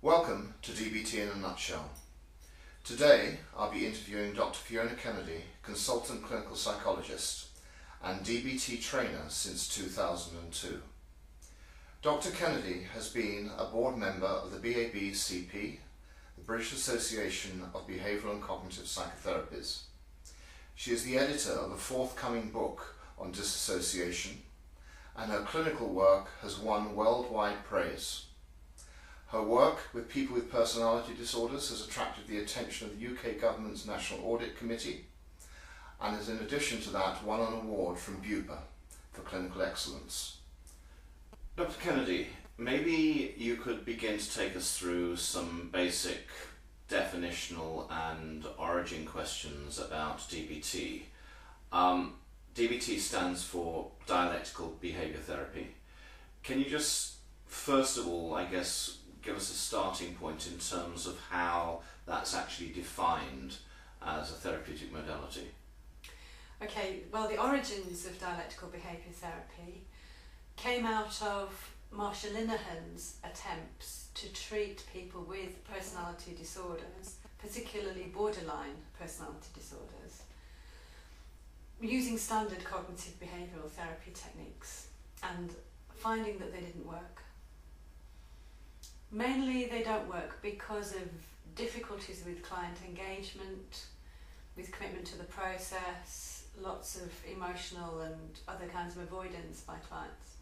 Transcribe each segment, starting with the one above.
Welcome to DBT in a nutshell. Today I'll be interviewing Dr. Fiona Kennedy, consultant clinical psychologist and DBT trainer since 2002. Dr. Kennedy has been a board member of the BABCP, the British Association of Behavioural and Cognitive Psychotherapies. She is the editor of a forthcoming book on disassociation, and her clinical work has won worldwide praise. Her work with people with personality disorders has attracted the attention of the UK Government's National Audit Committee and has in addition to that won an award from BUPA for clinical excellence. Dr. Kennedy, maybe you could begin to take us through some basic definitional and origin questions about DBT. DBT stands for Dialectical Behaviour Therapy. Can you just, first of all, I guess, give us a starting point in terms of how that's actually defined as a therapeutic modality? Okay, well, the origins of dialectical behaviour therapy came out of Marsha Linehan's attempts to treat people with personality disorders, particularly borderline personality disorders, using standard cognitive behavioural therapy techniques and finding that they didn't work. Mainly they don't work because of difficulties with client engagement, with commitment to the process, lots of emotional and other kinds of avoidance by clients.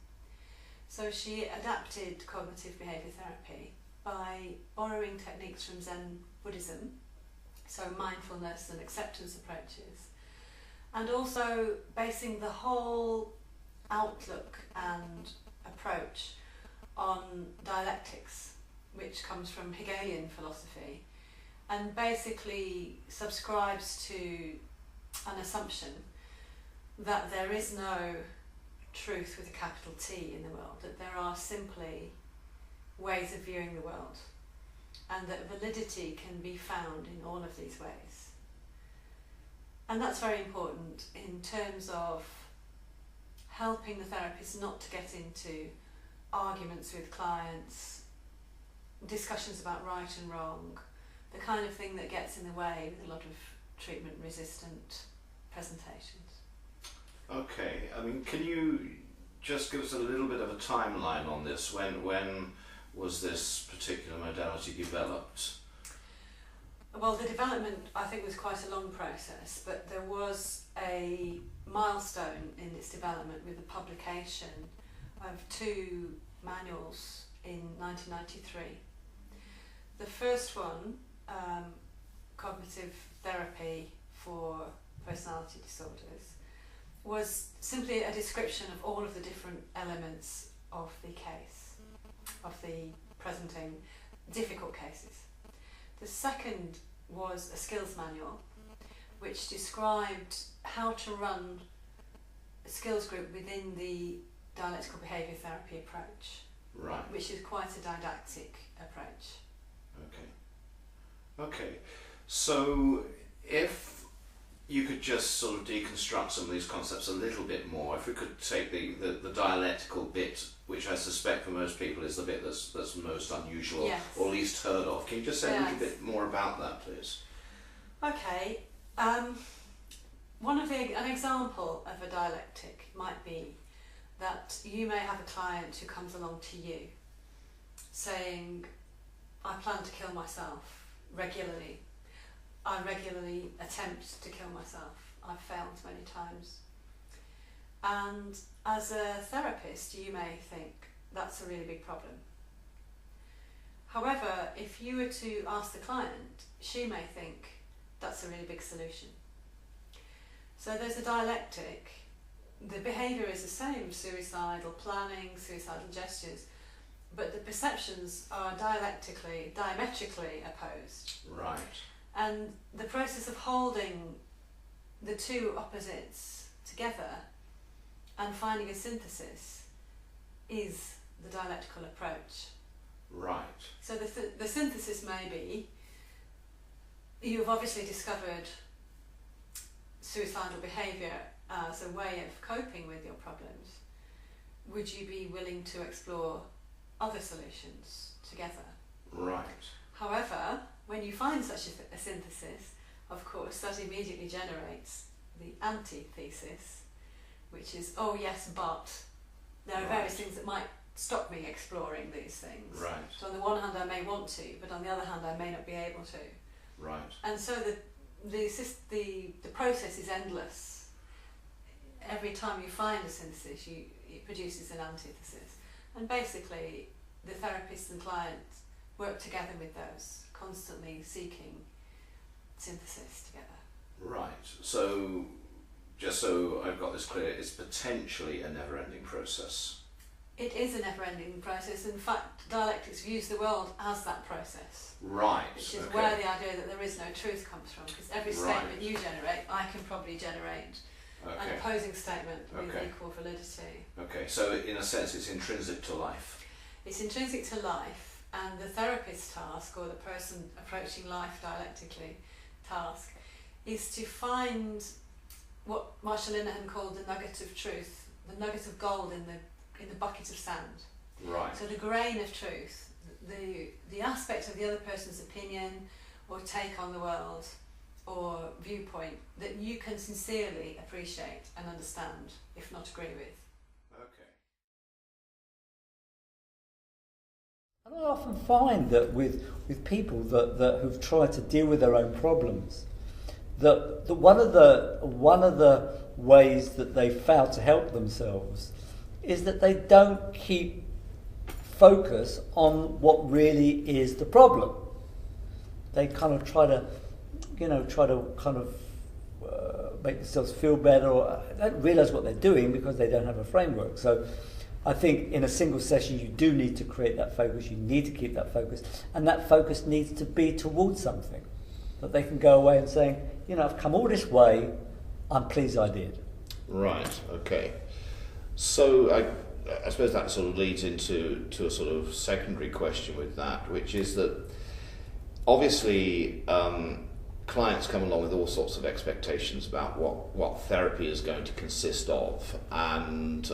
So she adapted cognitive behaviour therapy by borrowing techniques from Zen Buddhism, so mindfulness and acceptance approaches, and also basing the whole outlook and approach on dialectics, which comes from Hegelian philosophy and basically subscribes to an assumption that there is no truth with a capital T in the world, that there are simply ways of viewing the world and that validity can be found in all of these ways. And that's very important in terms of helping the therapist not to get into arguments with clients, discussions about right and wrong, the kind of thing that gets in the way with a lot of treatment resistant presentations. Okay, I mean, can you just give us a little bit of a timeline on this? When was this particular modality developed? Well, the development I think was quite a long process, but there was a milestone in its development with the publication of 2 manuals in 1993. The first one, Cognitive Therapy for Personality Disorders, was simply a description of all of the different elements of the case, of the presenting difficult cases. The second was a skills manual which described how to run a skills group within the dialectical behaviour therapy approach, Right. which is quite a didactic approach. Okay, so if you could just sort of deconstruct some of these concepts a little bit more, if we could take the dialectical bit, which I suspect for most people is the bit that's most unusual, Yes. or least heard of. Can you just say a little Yes. bit more about that, please? Okay, an example of a dialectic might be that you may have a client who comes along to you saying, I plan to kill myself regularly. I regularly attempt to kill myself. I've failed many times. And as a therapist, you may think that's a really big problem. However, if you were to ask the client, she may think that's a really big solution. So there's a dialectic. The behaviour is the same, suicidal planning, suicidal gestures, but the perceptions are diametrically opposed. Right. And the process of holding the two opposites together and finding a synthesis is the dialectical approach. Right. So the synthesis may be, you've obviously discovered suicidal behaviour as a way of coping with your problems. Would you be willing to explore other solutions together? Right. However, when you find such a synthesis, of course, that immediately generates the antithesis, which is, oh yes, but there are various things that might stop me exploring these things. Right. So on the one hand I may want to, but on the other hand I may not be able to. Right. And so the process is endless. Every time you find a synthesis, it produces an antithesis. And basically the therapist and client work together with those, constantly seeking synthesis together. Right. So, just so I've got this clear, it's potentially a never-ending process. It is a never-ending process. In fact, dialectics views the world as that process. Right. Which is where the idea that there is no truth comes from, because every statement you generate, I can probably generate an opposing statement with equal validity. Okay, so in a sense it's intrinsic to life. It's intrinsic to life, and the therapist's task, or the person approaching life dialectically task, is to find what Marshall Linehan called the nugget of truth, the nugget of gold in the bucket of sand. Right. So the grain of truth, the aspect of the other person's opinion or take on the world or viewpoint that you can sincerely appreciate and understand, if not agree with. Okay. And I often find that with people that who've tried to deal with their own problems, that one of the ways that they fail to help themselves is that they don't keep focus on what really is the problem. They kind of try to make themselves feel better, or they don't realise what they're doing because they don't have a framework. So I think in a single session you do need to create that focus, you need to keep that focus, and that focus needs to be towards something that they can go away and saying, I've come all this way, I'm pleased I did. Right, okay. So I suppose that sort of leads into a sort of secondary question with that, which is that obviously clients come along with all sorts of expectations about what therapy is going to consist of, and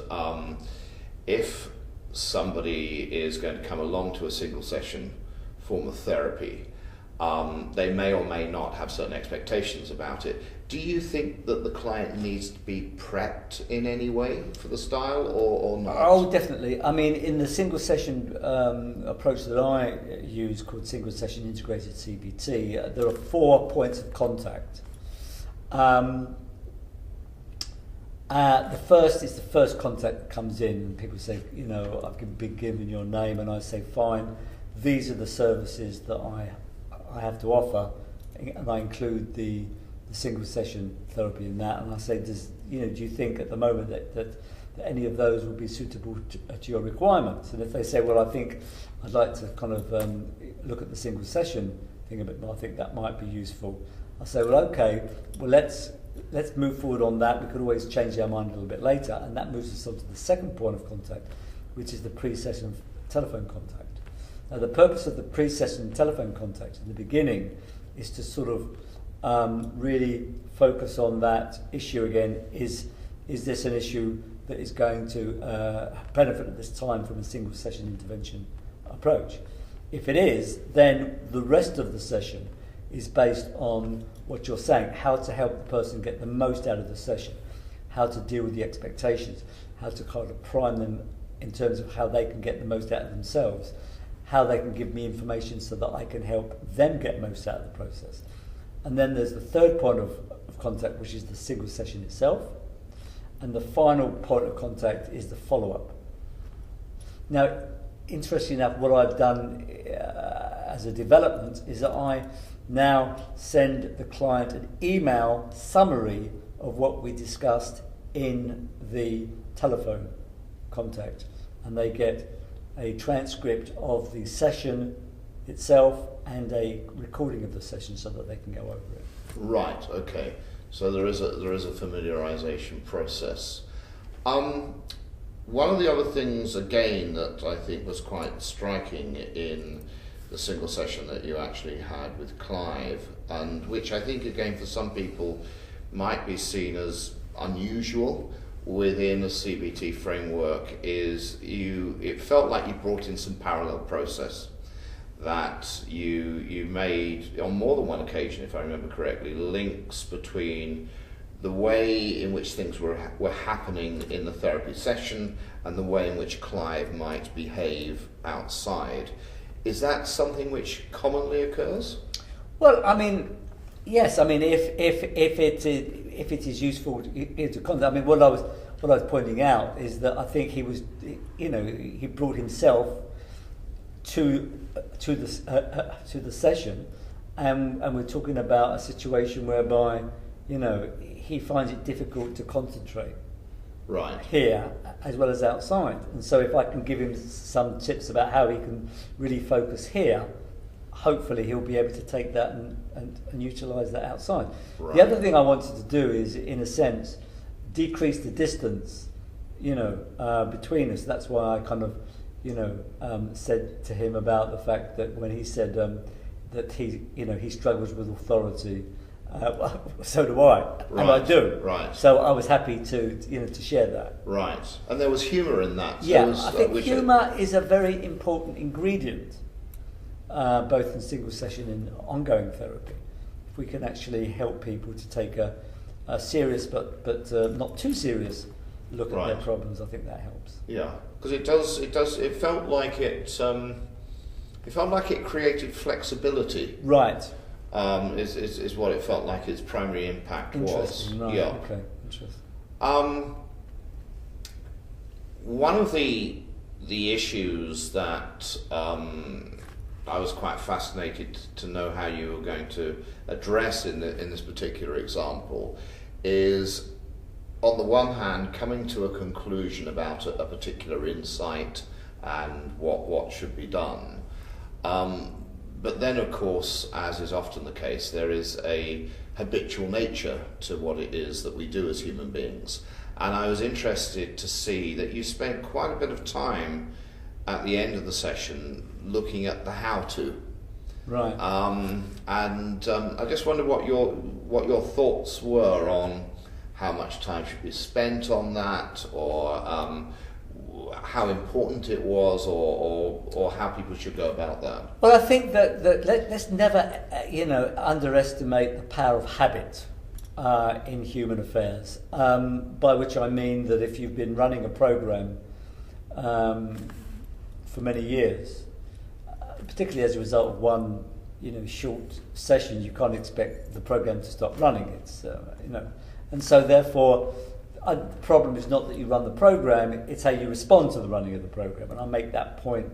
if somebody is going to come along to a single session form of therapy, they may or may not have certain expectations about it. Do you think that the client needs to be prepped in any way for the style or not? Oh, definitely. I mean, in the single session approach that I use, called single session integrated CBT, there are 4 points of contact. The first is the first contact that comes in, and people say, I've been given your name, and I say, fine, these are the services that I have to offer, and I include the single session therapy in that, and I say, do you think at the moment that any of those would be suitable to your requirements? And if they say, well, I think I'd like to kind of look at the single session thing a bit more, I think that might be useful, I say, well, okay, well, let's move forward on that. We could always change our mind a little bit later, and that moves us on to the second point of contact, which is the pre-session telephone contact. Now, the purpose of the pre-session telephone contact in the beginning is to sort of really focus on that issue again. Is this an issue that is going to benefit at this time from a single session intervention approach? If it is, then the rest of the session is based on what you're saying, how to help the person get the most out of the session, how to deal with the expectations, how to kind of prime them in terms of how they can get the most out of themselves, how they can give me information so that I can help them get most out of the process. And then there's the third point of contact, which is the single session itself. And the final point of contact is the follow-up. Now, interestingly enough, what I've done as a development is that I now send the client an email summary of what we discussed in the telephone contact. And they get a transcript of the session itself and a recording of the session so that they can go over it. Right, okay. So there is a familiarization process. One of the other things, again, that I think was quite striking in the single session that you actually had with Clive, and which I think, again, for some people might be seen as unusual within a CBT framework, is it felt like you brought in some parallel process. that you made on more than one occasion, if I remember correctly, links between the way in which things were happening in the therapy session and the way in which Clive might behave outside. Is that something which commonly occurs? Well, I mean, yes. I mean, if it is useful to contact. I mean, what I was pointing out is that I think he was, he brought himself to the session, and we're talking about a situation whereby, he finds it difficult to concentrate. Right. Here as well as outside. And so if I can give him some tips about how he can really focus here, hopefully he'll be able to take that and utilise that outside. Right. The other thing I wanted to do is, in a sense, decrease the distance, between us. That's why I kind of, said to him about the fact that when he said that he struggles with authority, so do I, right. and I do. Right. So I was happy to share that. Right. And there was humour in that. Yeah, I think humour is a very important ingredient, both in single session and ongoing therapy. If we can actually help people to take a serious but not too serious look at their problems, I think that helps. Yeah, because it felt like it created flexibility. Right. Is what it felt like its primary impact was. Interesting, right, yeah. Okay, interesting. One of the issues that I was quite fascinated to know how you were going to address in this particular example is, on the one hand, coming to a conclusion about a particular insight and what should be done. But then, of course, as is often the case, there is a habitual nature to what it is that we do as human beings. And I was interested to see that you spent quite a bit of time at the end of the session looking at the how-to. Right. I just wondered what your thoughts were on how much time should be spent on that, or how important it was, or how people should go about that. Well, I think that let's never, underestimate the power of habit in human affairs. By which I mean that if you've been running a program for many years, particularly as a result of one, short session, you can't expect the program to stop running. It's, and so therefore, the problem is not that you run the program; it's how you respond to the running of the program. And I make that point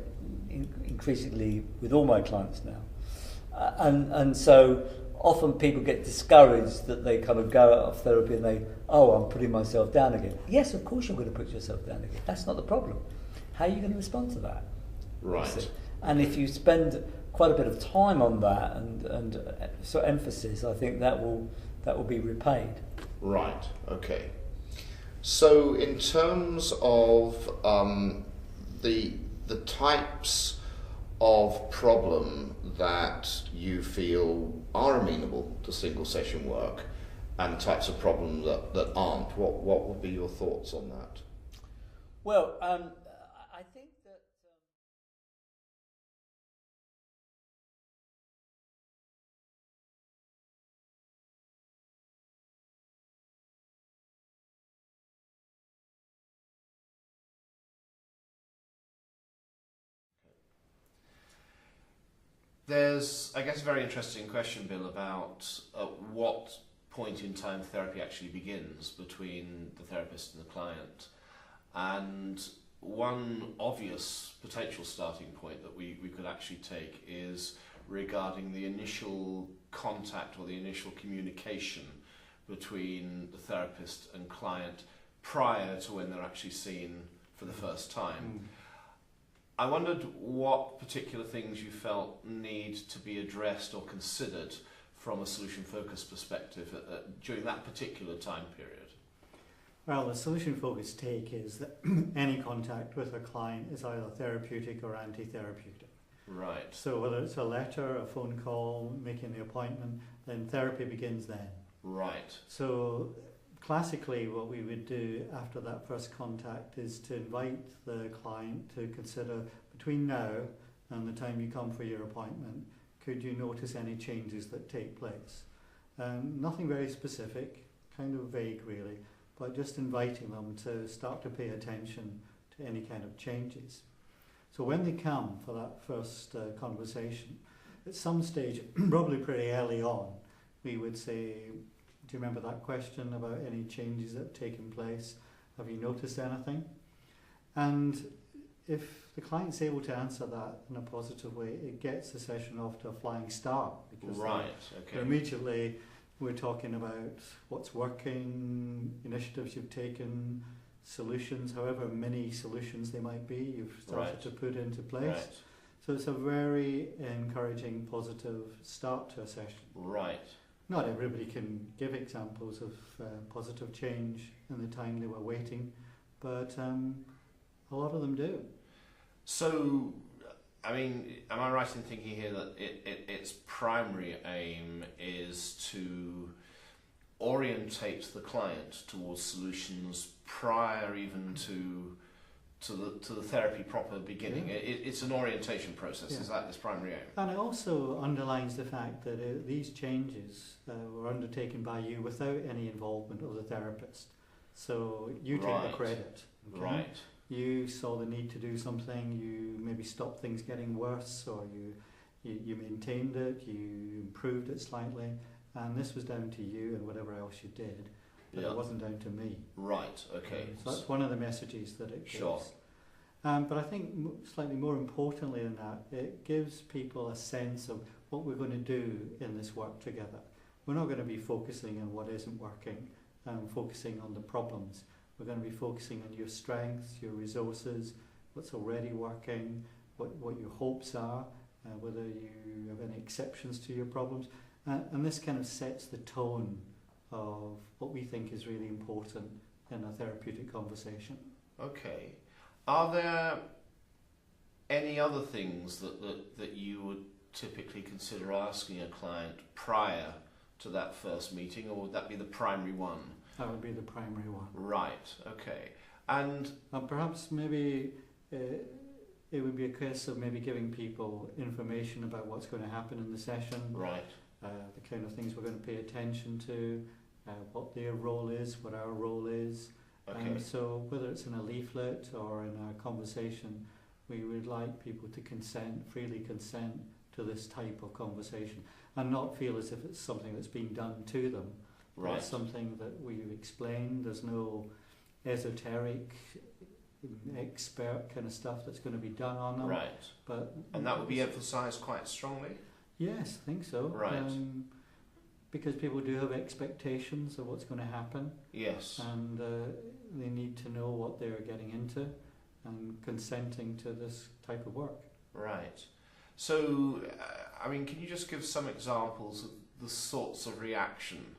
increasingly with all my clients now. And so often people get discouraged that they kind of go out of therapy and I'm putting myself down again. Yes, of course you're going to put yourself down again. That's not the problem. How are you going to respond to that? Right. And if you spend quite a bit of time on that and so emphasis, I think that will be repaid. Right. Okay. So in terms of the types of problem that you feel are amenable to single session work and types of problem that aren't, what would be your thoughts on that? Well, I think that There's, I guess, a very interesting question, Bill, about what point in time therapy actually begins between the therapist and the client. And one obvious potential starting point that we could actually take is regarding the initial contact or the initial communication between the therapist and client prior to when they're actually seen for the first time. I wondered what particular things you felt need to be addressed or considered from a solution-focused perspective during that particular time period. Well, the solution-focused take is that any contact with a client is either therapeutic or anti-therapeutic. Right. So whether it's a letter, a phone call, making the appointment, then therapy begins then. Right. So classically what we would do after that first contact is to invite the client to consider between now and the time you come for your appointment, could you notice any changes that take place? Nothing very specific, kind of vague really, but just inviting them to start to pay attention to any kind of changes. So when they come for that first conversation, at some stage, probably pretty early on, we would say, do you remember that question about any changes that have taken place? Have you noticed anything? And if the client's able to answer that in a positive way, it gets the session off to a flying start, because immediately we're talking about what's working, initiatives you've taken, solutions, however many solutions they might be, you've started to put into place. Right. So it's a very encouraging, positive start to a session. Right. Not everybody can give examples of positive change in the time they were waiting, but a lot of them do. So, I mean, am I right in thinking here that its primary aim is to orientate the client towards solutions prior even to the therapy proper beginning? Yeah. It's an orientation process. Yeah. Is that its primary aim? And it also underlines the fact that these changes were undertaken by you without any involvement of the therapist. So you take the credit. Okay? Right. You saw the need to do something, you maybe stopped things getting worse, or you maintained it, you improved it slightly, and this was down to you and whatever else you did, but it wasn't down to me. Right, okay. So that's one of the messages that it gives. Sure. But I think slightly more importantly than that, it gives people a sense of what we're going to do in this work together. We're not going to be focusing on what isn't working and focusing on the problems. We're going to be focusing on your strengths, your resources, what's already working, what your hopes are, whether you have any exceptions to your problems. And this kind of sets the tone of what we think is really important in a therapeutic conversation. Okay. Are there any other things that you would typically consider asking a client prior to that first meeting, or would that be the primary one? That would be the primary one. Right, okay. And perhaps maybe it would be a case of maybe giving people information about what's going to happen in the session, right, the kind of things we're going to pay attention to, what their role is, what our role is. okay, So whether it's in a leaflet or in a conversation, we would like people to freely consent to this type of conversation, and not feel as if it's something that's being done to them. right, It's something that we've explained. There's no esoteric, expert kind of stuff that's going to be done on them. right. But And that would be emphasised quite strongly? yes, I think so. Right. Because people do have expectations of what's going to happen, Yes. and they need to know what they're getting into and consenting to this type of work. Right. So, I mean, can you just give some examples of the sorts of reaction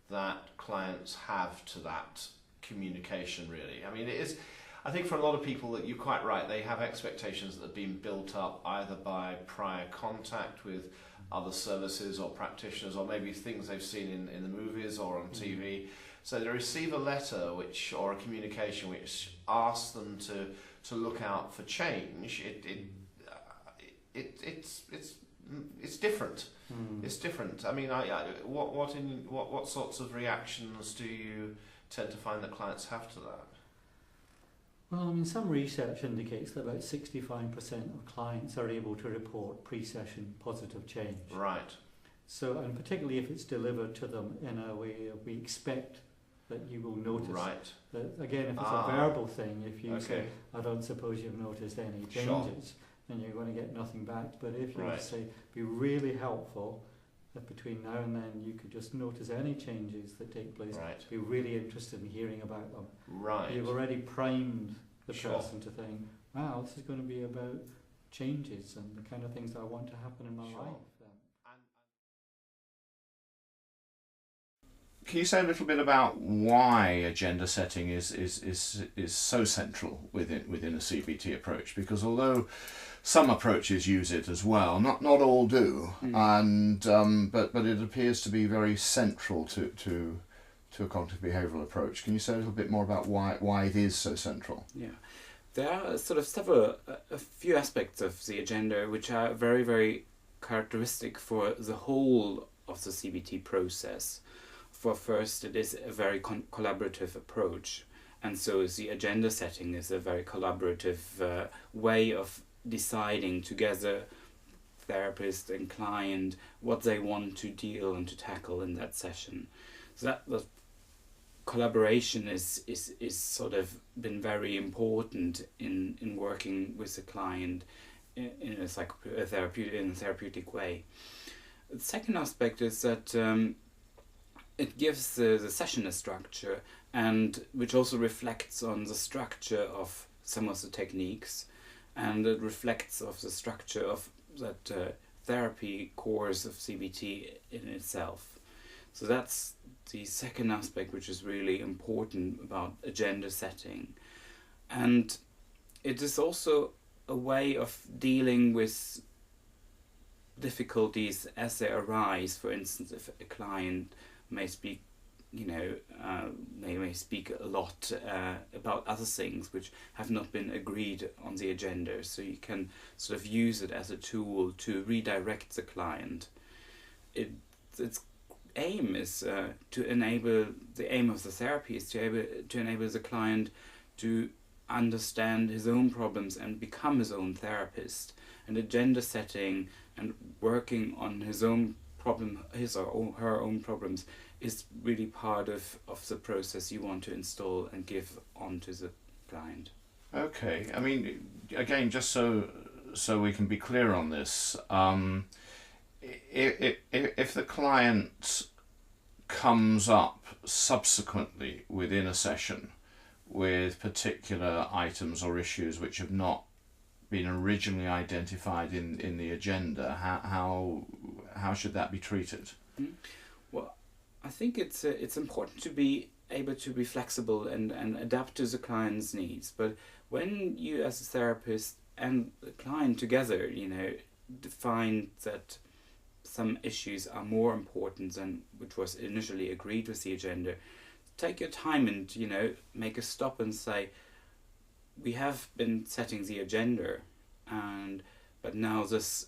that clients have to that communication, really? I mean, it is, I think for a lot of people, that you're quite right, they have expectations that have been built up either by prior contact with other services or practitioners, or maybe things they've seen in the movies or on TV. So they receive a letter or a communication which asks them to look out for change. It's different. It's different. I mean, what sorts of reactions do you tend to find that clients have to that? Well, I mean, some research indicates that about 65% of clients are able to report pre-session positive change. Right. So, and particularly if it's delivered to them in a way we expect that you will notice. Right. That, again, if it's a verbal thing, if you say, Okay. I don't suppose you've noticed any Sure. changes, then you're going to get nothing back. But if you Right. say, be really helpful, that between now and then you could just notice any changes that take place, Right. be really interested in hearing about them. Right. You've already primed the Sure. person to think, wow, this is going to be about changes and the kind of things that I want to happen in my Sure. life. Can you say a little bit about why agenda setting is so central within a CBT approach? Because although some approaches use it as well, not all do, and but it appears to be very central to a cognitive behavioural approach. Can you say a little bit more about why it is so central? Yeah. There are sort of a few aspects of the agenda which are very, very characteristic for the whole of the CBT process. For first, it is a very collaborative approach, and so the agenda setting is a very collaborative way of deciding together, therapist and client, what they want to deal and to tackle in that session. So that the collaboration is sort of been very important in working with the client in a therapeutic way. The second aspect is that it gives the session a structure, and which also reflects on the structure of some of the techniques, and it reflects of the structure of that therapy course of CBT in itself. So that's the second aspect which is really important about agenda setting. And it is also a way of dealing with difficulties as they arise. For instance, if a client may speak, they may speak a lot about other things which have not been agreed on the agenda, so you can sort of use it as a tool to redirect the client. Its aim is to enable, the aim of the therapy is to enable the client to understand his own problems and become his own therapist. And agenda setting and working on his own problem, his or her own problems, is really part of the process you want to install and give on to the client. Okay, I mean, again, just so we can be clear on this, if the client comes up subsequently within a session with particular items or issues which have not been originally identified in the agenda, how should that be treated? Well, I think it's important to be able to be flexible and adapt to the client's needs. But when you as a therapist and the client together, define that some issues are more important than which was initially agreed with the agenda, take your time and make a stop and say, we have been setting the agenda, but now this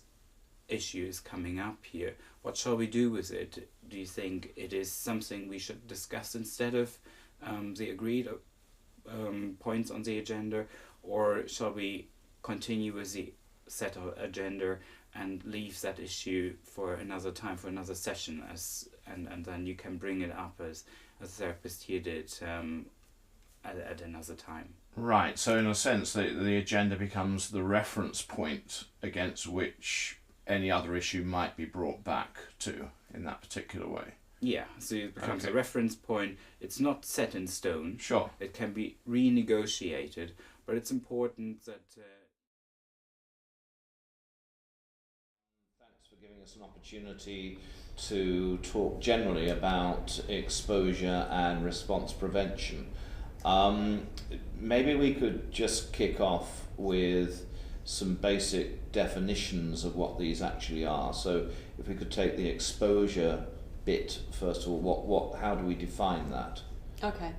issue is coming up here. What shall we do with it? Do you think it is something we should discuss instead of the agreed points on the agenda, or shall we continue with the set agenda and leave that issue for another time, for another session, and then you can bring it up as a therapist here did at another time. Right, so in a sense the agenda becomes the reference point against which any other issue might be brought back to in that particular way. Yeah, so it becomes a reference point. It's not set in stone. Sure. It can be renegotiated, but it's important that... Thanks for giving us an opportunity to talk generally about exposure and response prevention. Maybe we could just kick off with some basic definitions of what these actually are. So if we could take the exposure bit first of all, how do we define that? Okay,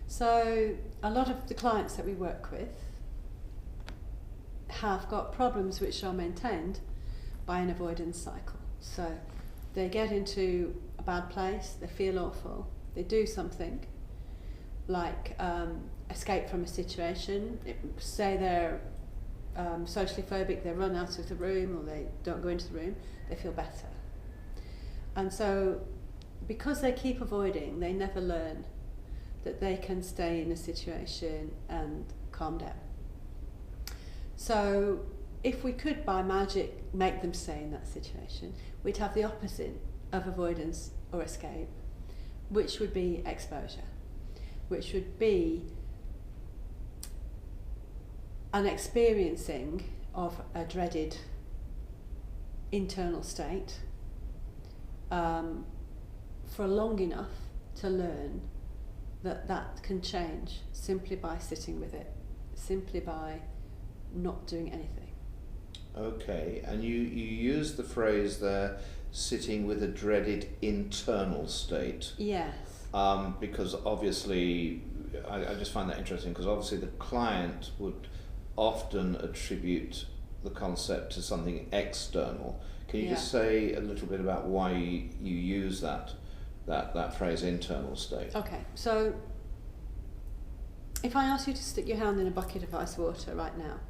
so a lot of the clients that we work with have got problems which are maintained by an avoidance cycle. So they get into a bad place, they feel awful, they do something like escape from a situation, say they're socially phobic, they run out of the room or they don't go into the room, they feel better. And so because they keep avoiding, they never learn that they can stay in a situation and calm down. So if we could by magic make them stay in that situation, we'd have the opposite of avoidance or escape, which would be exposure, which would be an experiencing of a dreaded internal state for long enough to learn that can change simply by sitting with it, simply by not doing anything. Okay, and you used the phrase there, sitting with a dreaded internal state. Yes. because obviously, I just find that interesting, because obviously the client would often attribute the concept to something external. Can you just say a little bit about why you use that phrase, internal state? Okay, so if I ask you to stick your hand in a bucket of ice water right now,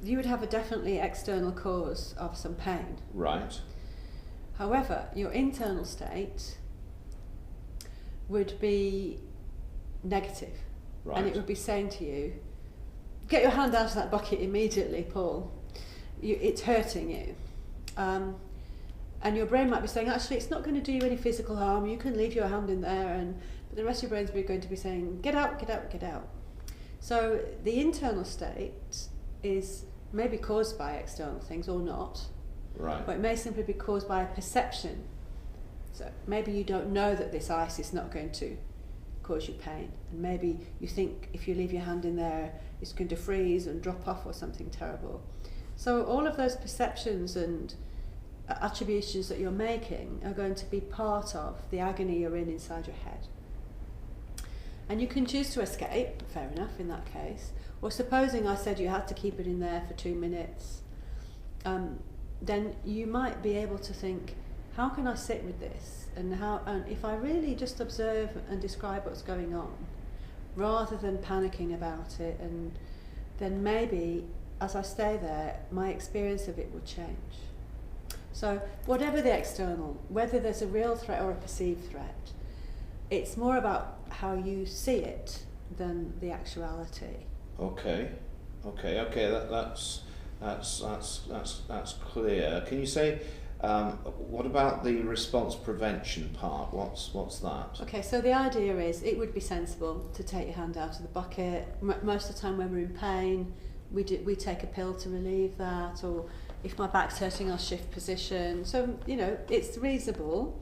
you would have a definitely external cause of some pain. Right. However, your internal state would be negative. Right. And it would be saying to you, get your hand out of that bucket immediately, Paul. It's hurting you. And your brain might be saying, actually, it's not going to do you any physical harm. You can leave your hand in there. But the rest of your brain's going to be saying, get out, get out, get out. So the internal state is maybe caused by external things or not. Right. Or it may simply be caused by a perception. So maybe you don't know that this ice is not going to cause you pain. And maybe you think if you leave your hand in there, it's going to freeze and drop off or something terrible. So all of those perceptions and attributions that you're making are going to be part of the agony you're in inside your head. And you can choose to escape, fair enough in that case. Or supposing I said you had to keep it in there for 2 minutes, then you might be able to think, how can I sit with this? And if I really just observe and describe what's going on, rather than panicking about it, and then maybe as I stay there, my experience of it will change. So whatever the external, whether there's a real threat or a perceived threat, it's more about how you see it than the actuality. Okay. That's clear. Can you say what about the response prevention part? What's that? Okay, so the idea is it would be sensible to take your hand out of the bucket. Most of the time when we're in pain, we take a pill to relieve that, or if my back's hurting, I'll shift position. So, it's reasonable.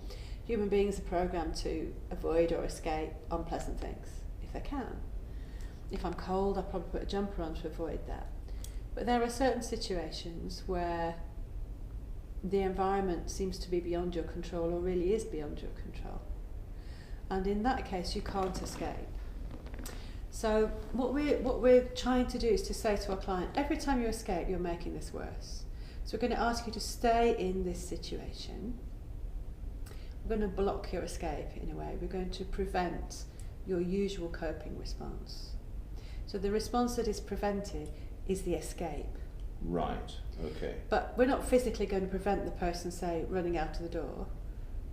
Human beings are programmed to avoid or escape unpleasant things, if they can. If I'm cold, I'll probably put a jumper on to avoid that. But there are certain situations where the environment seems to be beyond your control, or really is beyond your control. And in that case, you can't escape. So what we're trying to do is to say to our client, every time you escape, you're making this worse. So we're going to ask you to stay in this situation. We're going to block your escape in a way. We're going to prevent your usual coping response. So the response that is prevented is the escape. Right, okay. But we're not physically going to prevent the person, say, running out of the door,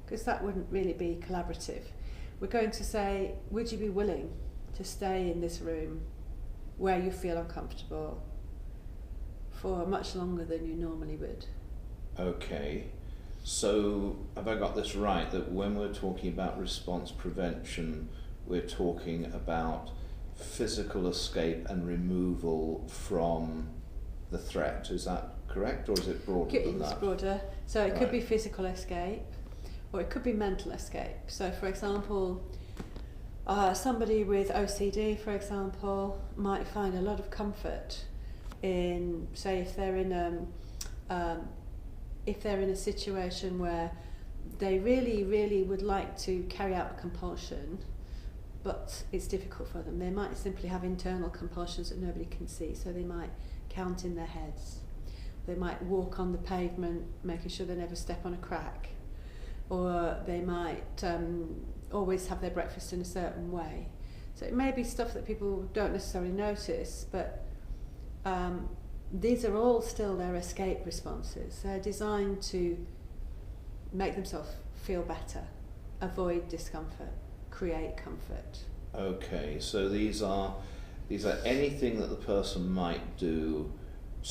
because that wouldn't really be collaborative. We're going to say, would you be willing to stay in this room where you feel uncomfortable for much longer than you normally would? Okay. So have I got this right, that when we're talking about response prevention, we're talking about physical escape and removal from the threat? Is that correct, or is it broader than that? It's broader. So it Right. could be physical escape, or it could be mental escape. So for example, somebody with OCD, for example, might find a lot of comfort in, say, if they're in a situation where they really, really would like to carry out a compulsion, but it's difficult for them. They might simply have internal compulsions that nobody can see, so they might count in their heads. They might walk on the pavement, making sure they never step on a crack, or they might always have their breakfast in a certain way. So it may be stuff that people don't necessarily notice, but these are all still their escape responses. They're designed to make themselves feel better, avoid discomfort, create comfort. Okay, so these are anything that the person might do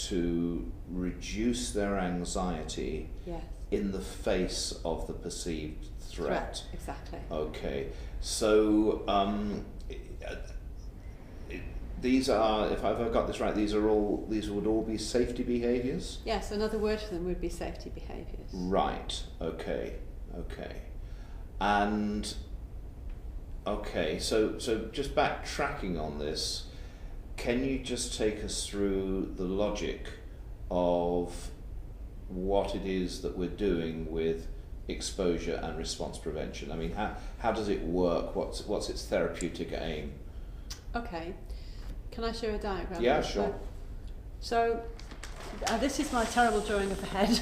to reduce their anxiety Yes. in the face of the perceived threat. Exactly. Okay, so these are, if I've got this right, these would all be safety behaviours? Yes, another word for them would be safety behaviours. Right, okay. And okay, so just backtracking on this, can you just take us through the logic of what it is that we're doing with exposure and response prevention? I mean, how does it work? What's its therapeutic aim? Okay, can I show a diagram? Yeah, sure. So this is my terrible drawing of the head.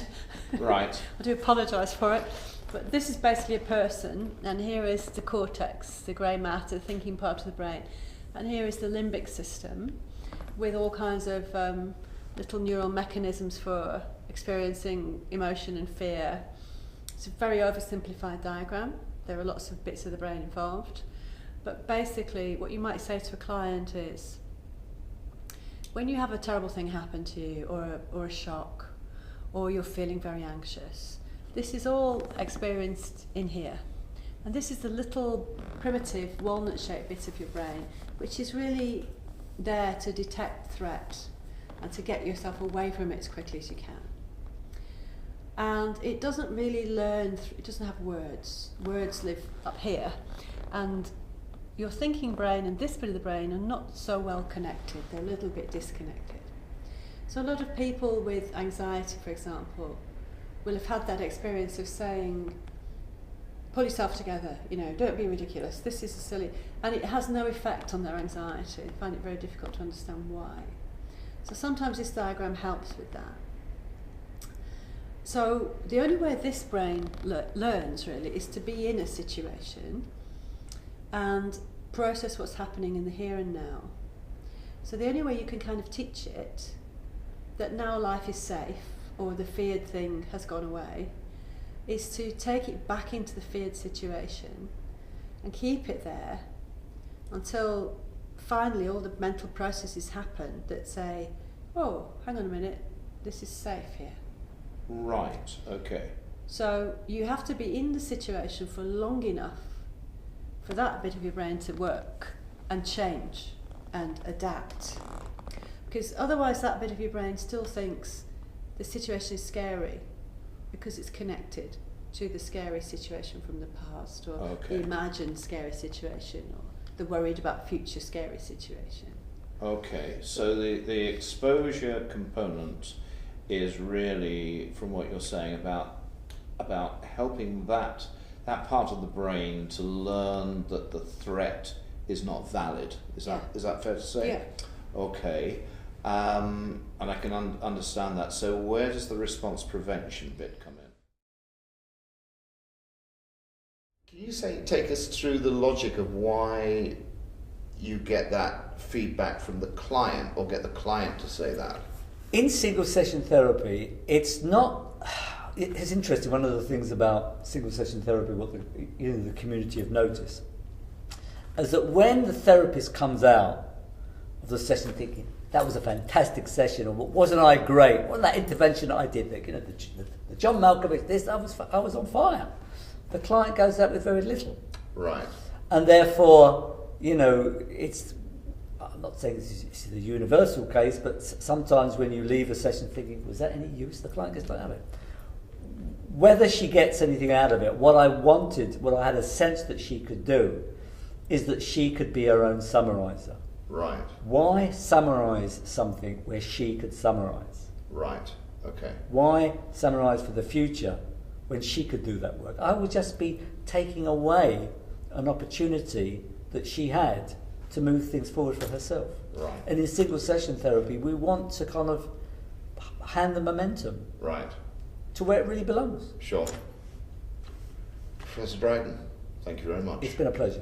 Right. I do apologise for it, but this is basically a person, and here is the cortex, the grey matter, the thinking part of the brain, and here is the limbic system with all kinds of little neural mechanisms for experiencing emotion and fear. It's a very oversimplified diagram. There are lots of bits of the brain involved, but basically what you might say to a client is, when you have a terrible thing happen to you, or a shock, or you're feeling very anxious, this is all experienced in here. And this is the little primitive walnut-shaped bit of your brain, which is really there to detect threat and to get yourself away from it as quickly as you can. And it doesn't really learn, it doesn't have words. Words live up here. And your thinking brain and this bit of the brain are not so well connected, they're a little bit disconnected. So a lot of people with anxiety, for example, will have had that experience of saying, pull yourself together, you know, don't be ridiculous, this is silly, and it has no effect on their anxiety. They find it very difficult to understand why. So sometimes this diagram helps with that. So the only way this brain learns really is to be in a situation and process what's happening in the here and now. So the only way you can kind of teach it that now life is safe, or the feared thing has gone away, is to take it back into the feared situation and keep it there until finally all the mental processes happen that say, oh, hang on a minute, this is safe here. Right, okay. So you have to be in the situation for long enough for that bit of your brain to work and change and adapt. Because otherwise that bit of your brain still thinks the situation is scary because it's connected to the scary situation from the past, or the imagined scary situation, or the worried about future scary situation. Okay, so the exposure component is really, from what you're saying, about helping that part of the brain to learn that the threat is not valid. Is that fair to say? Yeah. Okay, and I can understand that. So where does the response prevention bit come in? Can you take us through the logic of why you get that feedback from the client, or get the client to say that? In single session therapy, it's interesting. One of the things about single session therapy, what the community have noticed, is that when the therapist comes out of the session thinking, that was a fantastic session, or wasn't I great? Wasn't that intervention I did? The John Malkovich, this, I was on fire. The client goes out with very little. Right. And therefore, I'm not saying this is a universal case, but sometimes when you leave a session thinking, was that any use? The client gets out of it. Whether she gets anything out of it, what I had a sense that she could do, is that she could be her own summariser. Right. Why summarise something where she could summarise? Right. Okay. Why summarise for the future when she could do that work? I would just be taking away an opportunity that she had to move things forward for herself. Right. And in single session therapy, we want to kind of hand the momentum right to where it really belongs. Sure. Professor Dryden, thank you very much. It's been a pleasure.